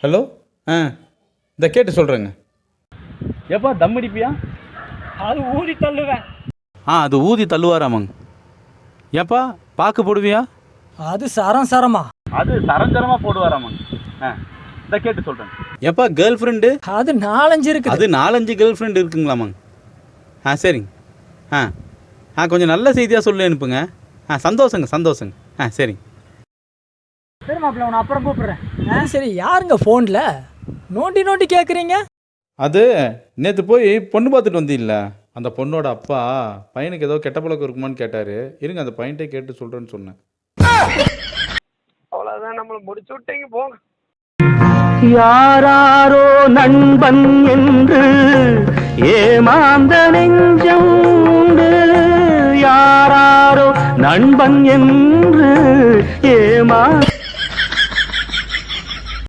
Hello ஆ இந்த கேட்டு சொல்கிறேங்க. எப்பா தம் அடிப்பியா? அது ஊதி தள்ளுவேன். அது ஊதி தள்ளுவாராமாங்க. ஏப்பா பாக்கு போடுவியா? அது சரமா. அது சரஞ்சரமாக போடுவாராமாங்க. இந்த கேட்டு சொல்கிறேன். ஏப்பா கேர்ள் ஃப்ரெண்டு? அது 4-5 இருக்கு. அது 4-5 கேர்ள் ஃப்ரெண்டு இருக்குங்களாமாங்க. சரிங்க. கொஞ்சம் நல்ல செய்தியாக சொல்லி அனுப்புங்க. சந்தோஷங்க. சரிங்க. சரி மாப்பிள்ள, உன்னை அப்புறம் கூப்பிடுறேன். சரி, யாருங்க ஃபோனில் நோண்டி கேட்குறீங்க? அது நேற்று போய் பொண்ணு பார்த்துட்டு வந்தீங்கள, அந்த பொண்ணோட அப்பா பையனுக்கு ஏதோ கெட்ட பழக்கம் இருக்குமான்னு கேட்டார். இருங்க அந்த பையன்கிட்டே கேட்டு சொல்கிறேன்னு சொன்னேன். அவ்வளோதான், நம்மளை முடிச்சு விட்டீங்க போங்க. யாராரோ நண்பன் என்று ஏமாந்த நெஞ்சம் உண்டு. யாராரோ நண்பன் என்று ஏமா